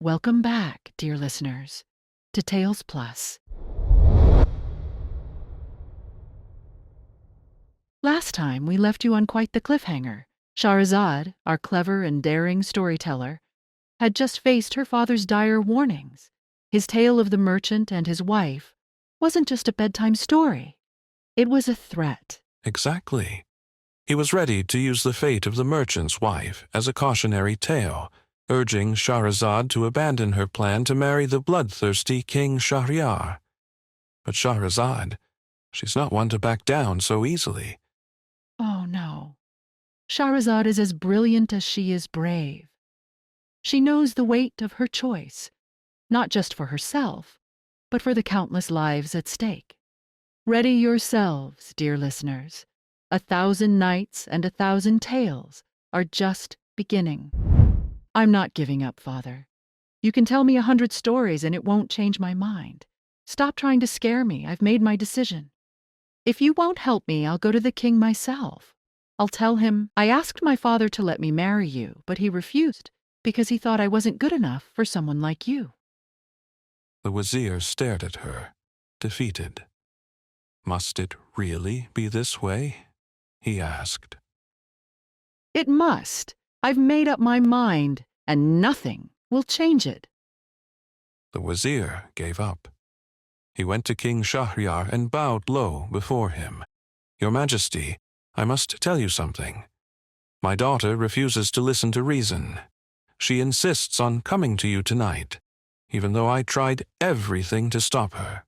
Welcome back, dear listeners, to Tales Plus. Last time we left you on quite the cliffhanger. Shahrazad, our clever and daring storyteller, had just faced her father's dire warnings. His tale of the merchant and his wife wasn't just a bedtime story. It was a threat. Exactly. He was ready to use the fate of the merchant's wife as a cautionary tale, urging Shahrazad to abandon her plan to marry the bloodthirsty King Shahryar. But Shahrazad, she's not one to back down so easily. Oh no. Shahrazad is as brilliant as she is brave. She knows the weight of her choice, not just for herself, but for the countless lives at stake. Ready yourselves, dear listeners. 1,000 nights and 1,000 tales are just beginning. I'm not giving up, Father. You can tell me 100 stories and it won't change my mind. Stop trying to scare me. I've made my decision. If you won't help me, I'll go to the king myself. I'll tell him, I asked my father to let me marry you, but he refused because he thought I wasn't good enough for someone like you. The wazir stared at her, defeated. Must it really be this way? He asked. It must. I've made up my mind, and nothing will change it. The wazir gave up. He went to King Shahryar and bowed low before him. Your Majesty, I must tell you something. My daughter refuses to listen to reason. She insists on coming to you tonight, even though I tried everything to stop her.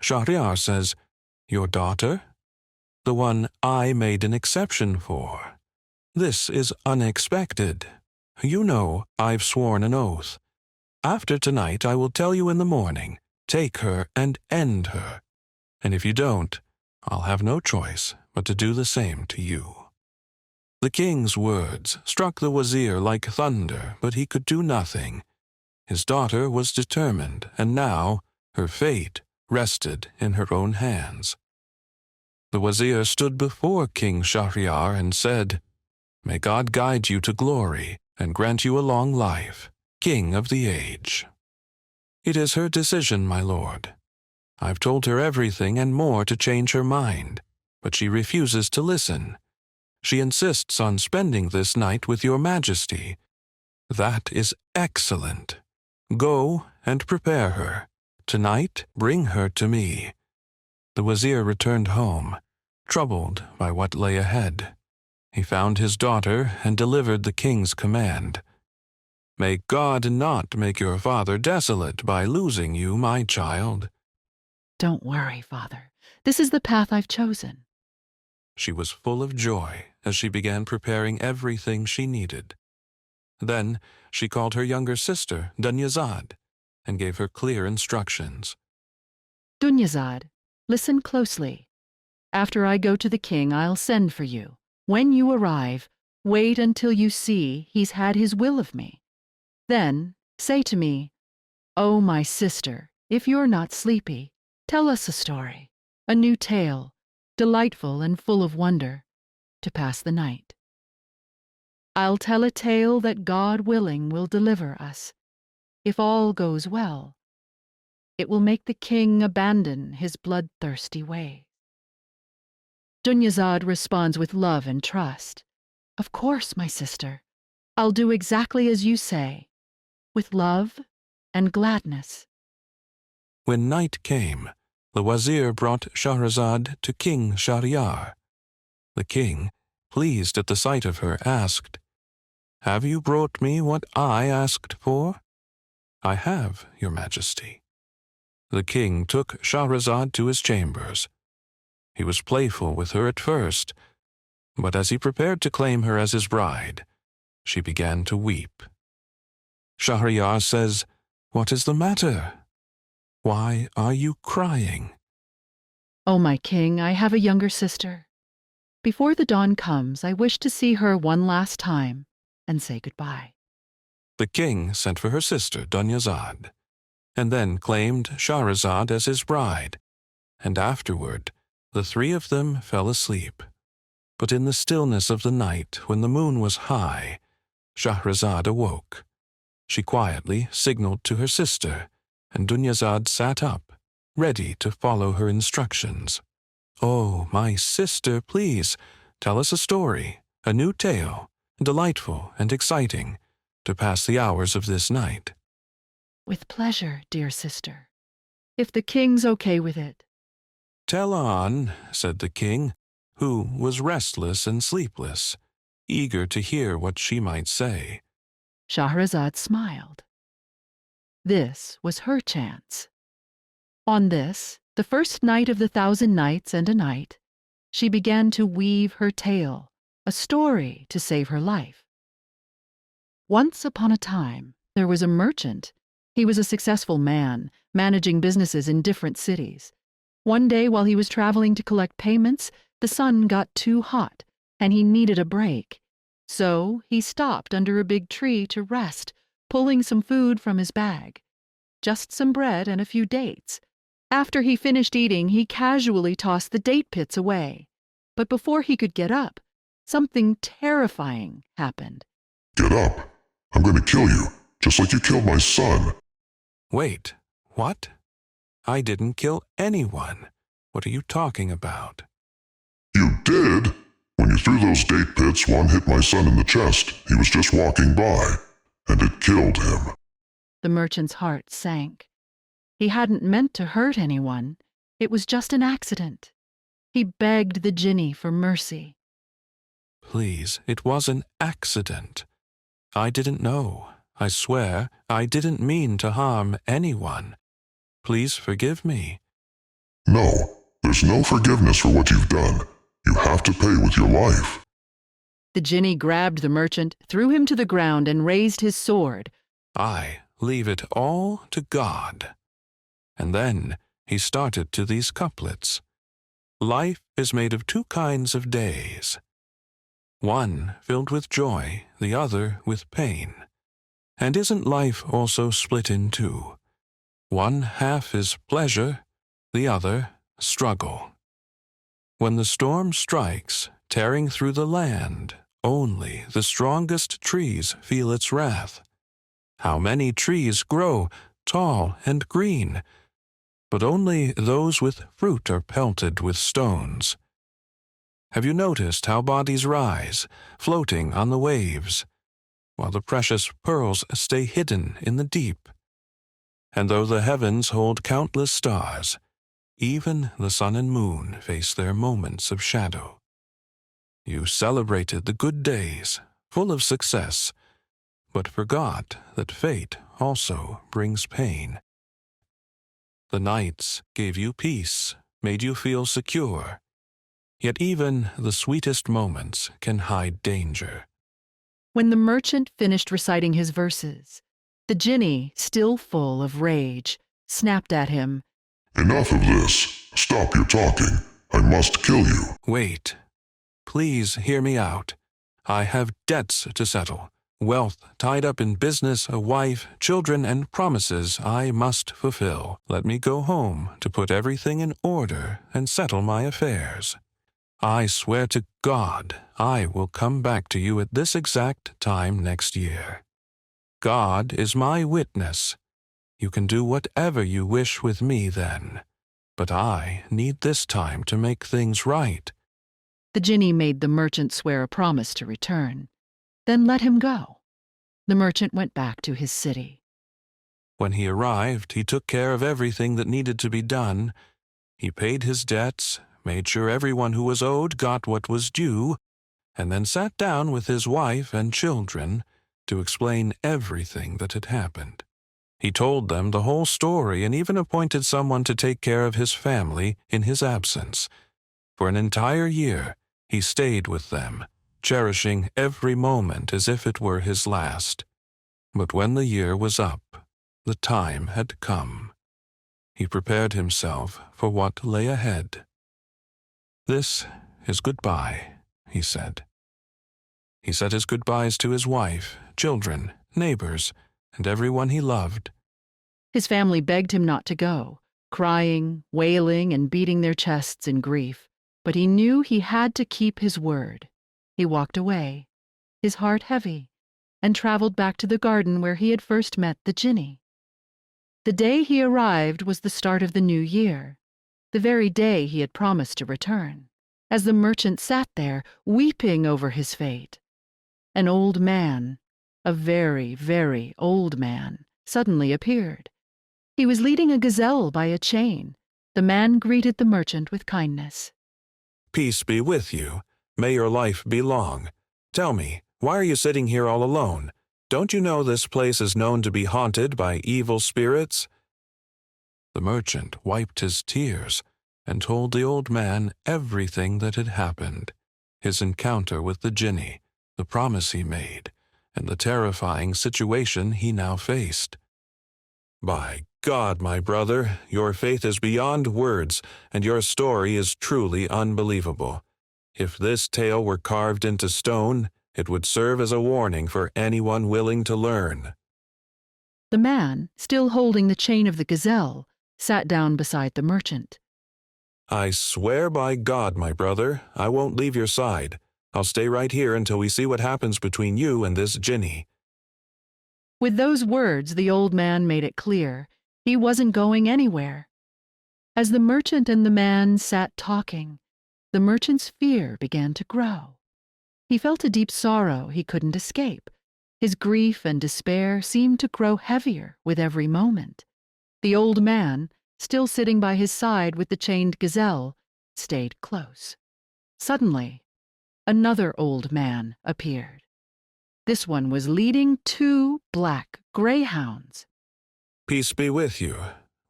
Shahryar says, your daughter? The one I made an exception for. This is unexpected. You know I've sworn an oath. After tonight I will tell you in the morning, take her and end her. And if you don't, I'll have no choice but to do the same to you. The king's words struck the wazir like thunder, but he could do nothing. His daughter was determined, and now her fate rested in her own hands. The wazir stood before King Shahryar and said, May God guide you to glory and grant you a long life, king of the age. It is her decision, my lord. I've told her everything and more to change her mind, but she refuses to listen. She insists on spending this night with your Majesty. That is excellent. Go and prepare her. Tonight, bring her to me. The wazir returned home, troubled by what lay ahead. He found his daughter and delivered the king's command. May God not make your father desolate by losing you, my child. Don't worry, Father. This is the path I've chosen. She was full of joy as she began preparing everything she needed. Then she called her younger sister, Dunyazad, and gave her clear instructions. Dunyazad, listen closely. After I go to the king, I'll send for you. When you arrive, wait until you see he's had his will of me. Then say to me, Oh, my sister, if you're not sleepy, tell us a story, a new tale, delightful and full of wonder, to pass the night. I'll tell a tale that God willing will deliver us. If all goes well, it will make the king abandon his bloodthirsty way. Dunyazad responds with love and trust. Of course, my sister, I'll do exactly as you say, with love and gladness. When night came, the wazir brought Shahrazad to King Shahryar. The king, pleased at the sight of her, asked, Have you brought me what I asked for? I have, your Majesty. The king took Shahrazad to his chambers. He was playful with her at first, but as he prepared to claim her as his bride, she began to weep. Shahryar says, What is the matter? Why are you crying? Oh, my king, I have a younger sister. Before the dawn comes, I wish to see her one last time and say goodbye. The king sent for her sister, Dunyazad, and then claimed Shahrazad as his bride, and afterward the three of them fell asleep. But in the stillness of the night, when the moon was high, Shahrazad awoke. She quietly signaled to her sister, and Dunyazad sat up, ready to follow her instructions. "Oh, my sister, please, tell us a story, a new tale, delightful and exciting, to pass the hours of this night." "With pleasure, dear sister, if the king's okay with it." "Tell on," said the king, who was restless and sleepless, eager to hear what she might say. Shahrazad smiled. This was her chance. On this, the first night of the 1,000 Nights and a Night, she began to weave her tale, a story to save her life. Once upon a time, there was a merchant. He was a successful man, managing businesses in different cities. One day, while he was traveling to collect payments, the sun got too hot, and he needed a break. So he stopped under a big tree to rest, pulling some food from his bag. Just some bread and a few dates. After he finished eating, he casually tossed the date pits away. But before he could get up, something terrifying happened. "Get up! I'm going to kill you, just like you killed my son." "Wait, what? I didn't kill anyone. What are you talking about?" "You did! When you threw those date pits, one hit my son in the chest. He was just walking by, and it killed him." The merchant's heart sank. He hadn't meant to hurt anyone. It was just an accident. He begged the Jinni for mercy. "Please, it was an accident. I didn't know. I swear I didn't mean to harm anyone. Please forgive me." "No, there's no forgiveness for what you've done. You have to pay with your life." The Jinni grabbed the merchant, threw him to the ground, and raised his sword. "I leave it all to God." And then he started to these couplets. "Life is made of two kinds of days, one filled with joy, the other with pain. And isn't life also split in two? One half is pleasure, the other struggle. When the storm strikes, tearing through the land, only the strongest trees feel its wrath. How many trees grow, tall and green, but only those with fruit are pelted with stones. Have you noticed how bodies rise, floating on the waves, while the precious pearls stay hidden in the deep? And though the heavens hold countless stars, even the sun and moon face their moments of shadow. You celebrated the good days, full of success, but forgot that fate also brings pain. The nights gave you peace, made you feel secure. Yet even the sweetest moments can hide danger." When the merchant finished reciting his verses, the Jinni, still full of rage, snapped at him. "Enough of this. Stop your talking. I must kill you." "Wait. Please hear me out. I have debts to settle, wealth tied up in business, a wife, children, and promises I must fulfill. Let me go home to put everything in order and settle my affairs. I swear to God I will come back to you at this exact time next year. God is my witness. You can do whatever you wish with me then, but I need this time to make things right." The Jinni made the merchant swear a promise to return, then let him go. The merchant went back to his city. When he arrived, he took care of everything that needed to be done. He paid his debts, made sure everyone who was owed got what was due, and then sat down with his wife and children to explain everything that had happened. He told them the whole story and even appointed someone to take care of his family in his absence. For an entire year, he stayed with them, cherishing every moment as if it were his last. But when the year was up, the time had come. He prepared himself for what lay ahead. "This is goodbye," he said. He said his goodbyes to his wife, children, neighbors, and everyone he loved. His family begged him not to go, crying, wailing, and beating their chests in grief. But he knew he had to keep his word. He walked away, his heart heavy, and traveled back to the garden where he had first met the Jinni. The day he arrived was the start of the new year, the very day he had promised to return. As the merchant sat there, weeping over his fate, an old man, a very, very old man, suddenly appeared. He was leading a gazelle by a chain. The man greeted the merchant with kindness. Peace be with you. May your life be long. Tell me, why are you sitting here all alone? Don't you know this place is known to be haunted by evil spirits? The merchant wiped his tears and told the old man everything that had happened, his encounter with the Jinni, the promise he made, and the terrifying situation he now faced. By God, my brother, your faith is beyond words, and your story is truly unbelievable. If this tale were carved into stone, it would serve as a warning for anyone willing to learn. The man, still holding the chain of the gazelle, sat down beside the merchant. I swear by God, my brother, I won't leave your side. I'll stay right here until we see what happens between you and this Jinni. With those words, the old man made it clear he wasn't going anywhere. As the merchant and the man sat talking, the merchant's fear began to grow. He felt a deep sorrow he couldn't escape. His grief and despair seemed to grow heavier with every moment. The old man, still sitting by his side with the chained gazelle, stayed close. Suddenly, another old man appeared. This one was leading 2 black greyhounds. Peace be with you.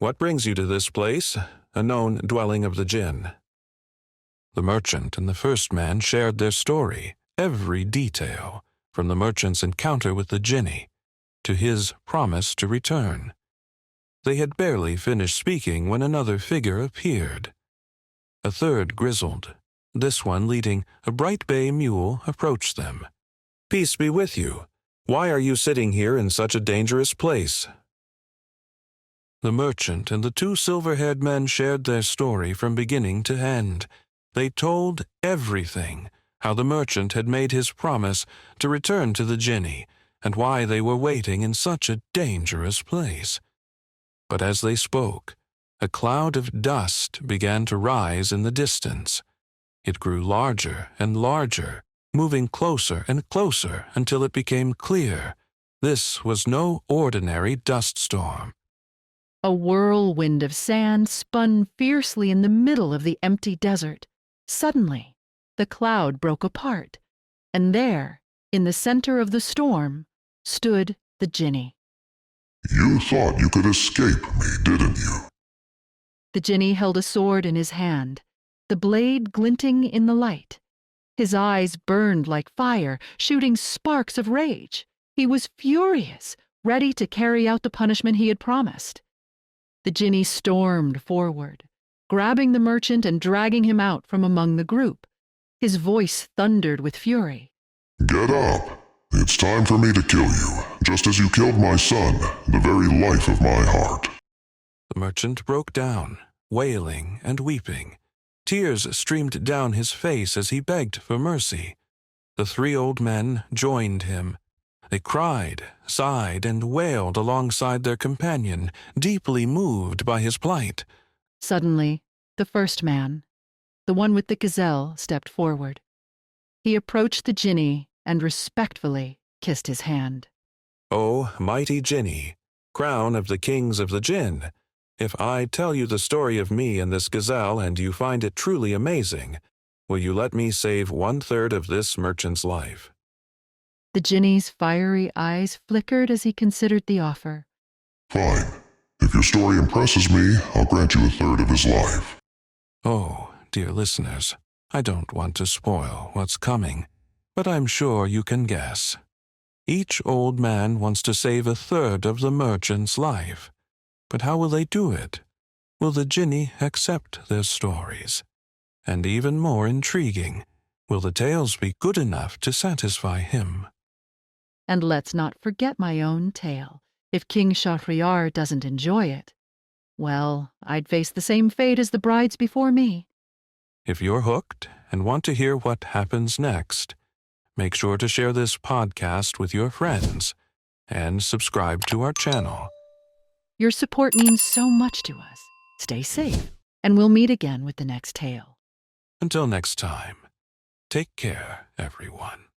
What brings you to this place, a known dwelling of the jinn? The merchant and the first man shared their story, every detail, from the merchant's encounter with the Jinni to his promise to return. They had barely finished speaking when another figure appeared. A third grizzled, this one leading a bright bay mule, approached them. Peace be with you. Why are you sitting here in such a dangerous place? The merchant and the 2 silver-haired men shared their story from beginning to end. They told everything, how the merchant had made his promise to return to the Jinni, and why they were waiting in such a dangerous place. But as they spoke, a cloud of dust began to rise in the distance. It grew larger and larger, moving closer and closer until it became clear. This was no ordinary dust storm. A whirlwind of sand spun fiercely in the middle of the empty desert. Suddenly, the cloud broke apart, and there, in the center of the storm, stood the Jinni. You thought you could escape me, didn't you? The Jinni held a sword in his hand, the blade glinting in the light. His eyes burned like fire, shooting sparks of rage. He was furious, ready to carry out the punishment he had promised. The Jinni stormed forward, grabbing the merchant and dragging him out from among the group. His voice thundered with fury. Get up. It's time for me to kill you, just as you killed my son, the very life of my heart. The merchant broke down, wailing and weeping. Tears streamed down his face as he begged for mercy. The 3 old men joined him. They cried, sighed, and wailed alongside their companion, deeply moved by his plight. Suddenly, the first man, the one with the gazelle, stepped forward. He approached the Jinni and respectfully kissed his hand. O mighty Jinni, crown of the kings of the jinn, if I tell you the story of me and this gazelle and you find it truly amazing, will you let me save 1/3 of this merchant's life? The Jinni's fiery eyes flickered as he considered the offer. Fine. If your story impresses me, I'll grant you 1/3 of his life. Oh, dear listeners, I don't want to spoil what's coming, but I'm sure you can guess. Each old man wants to save 1/3 of the merchant's life. But how will they do it? Will the Jinni accept their stories? And even more intriguing, will the tales be good enough to satisfy him? And let's not forget my own tale. If King Shahryar doesn't enjoy it, well, I'd face the same fate as the brides before me. If you're hooked and want to hear what happens next, Make sure to share this podcast with your friends and subscribe to our channel. Your support means so much to us. Stay safe, and we'll meet again with the next tale. Until next time, take care, everyone.